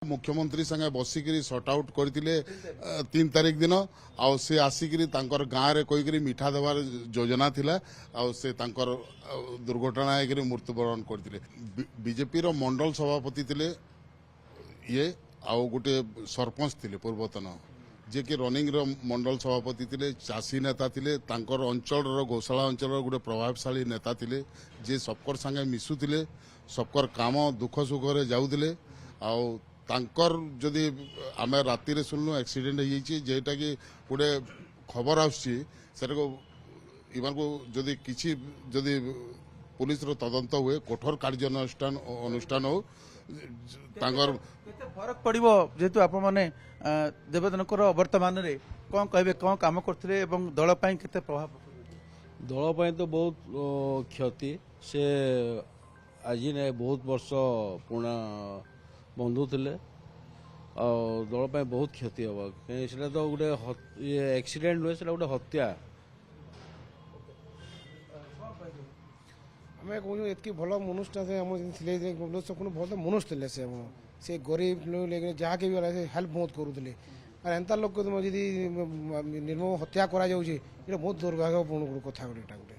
मुख्यमंत्री संगे बसिकी sort out करते 3 तारीख दिन आउ से आसिक गाँव में कहीकि मिठा देवार योजना थिला आउ से दुर्घटना होकर मृत्युवरण करते बीजेपी रो मंडल सभापति थे ये आउ गोटे सरपंच थे पूर्वतन जे कि रनिंग रो मंडल सभापति थे चाषी नेता थे अंचल घोषाला अंचल गोटे प्रभावशाली नेता थे जे सबकर संगे मिसुले सबकर काम दुख सुख जाऊले आउ तांकर जदि आम राति रे सुनलु एक्सीडेंट होटा कि गोटे खबर आसको इमान को जदि किसी जदि पुलिस रो तदंत हुए कठोर कार्यानुष्ठान अनुष्ठान हो तांकर फरक पड़ो जेहेतु आप मैंने देवदन वर्तमान रे कौन कहे कौन काम करते दल केते प्रभाव दल तो बहुत क्षति से आज ने बहुत वर्ष पुराना बंधु थे दल बहुत क्षति हम से तो गोटे एक्सीडेंट हुए गोटे हत्या आम कहूँ ये भल मनुष्य भल मनुष्य थे से गरीब लोग जहाँ के भी हेल्प बहुत करुले और एंता लोक जी निर्मम हत्या करा बहुत दुर्भाग्यपूर्ण कथा गोटे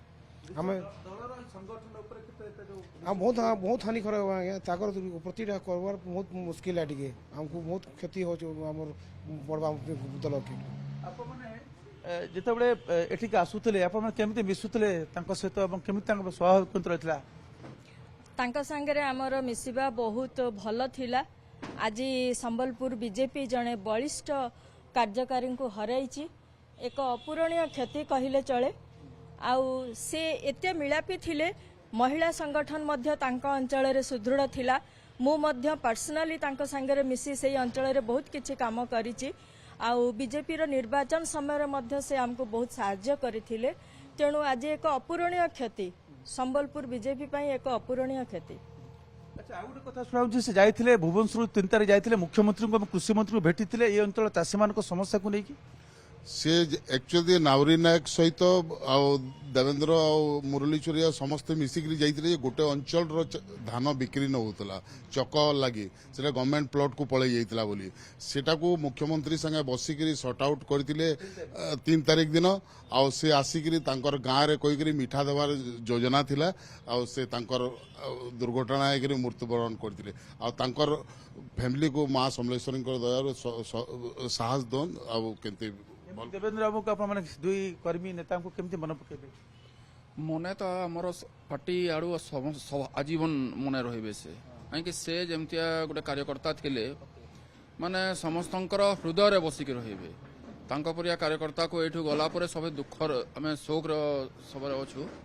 आम बहुत बहुत हानि कर प्रतिटा करवार बहुत मुश्किल है टे आमको बहुत क्षति हो पड़वा दल के जिते एठिक आसुले केमी मिसुले सहित केमी स्वाभाविक रही सांगे आमर मिसवा बहुत भल थिला आज संबलपुर बीजेपी जड़े बलिष्ठ कार्यकारी को हराई एक अपूरणीय क्षति कहले चले आउ से एते मिलापी थिले महिला संगठन मध्य तांका अंचल रे सुदृढ़ थिला मु मध्य पर्सनली तांका संगे मिसी से अंचल रे बहुत किछि काम करिछि आउ बीजेपी रो निर्वाचन समय रे मध्य से हमको बहुत सहायता करथिले तेणु आज एक अपूरणीय क्षति संबलपुर बीजेपी पई एक अपूरणीय क्षति। अच्छा आ गोटे कथा सुना से जाइथिले भुवनेश्वर 3 तारिख जाइथिले मुख्यमंत्री को कृषि मंत्री को भेटिथिले ए अंचल चाषी मान समस्या को लेकी से एक्चुअली नावरी नायक सहित देवेंद्र मुरली चोरिया समस्ते मिसिकी जाइए गोटे अंचल धान बिक्री न होता चक लगी से गवर्नमेंट प्लॉट को पलि जाइए बोली सेटा को मुख्यमंत्री संगे बसिकी सॉर्ट आउट करते 3 तारीख दिन आउ से आसिक गाँव में कहीकि मिठा देवार योजना थिला आउ से दुर्घटना होकर मृत्युवरण करते फैमिली को माँ समलेश्वरी दया साहस दन आते देवेंद्र बाबू को आप दुई कर्मी नेता को केमती मन पकेबे मने तो आमर पार्टी आड़ू आजीवन मन रही से जमतिया गोटे कार्यकर्ता थिले माने समस्तंकर हृदय बसिकी रहिबे तांको परिया कार्यकर्ता को एठू गला परे सब दुख आम शोक सब अच्छू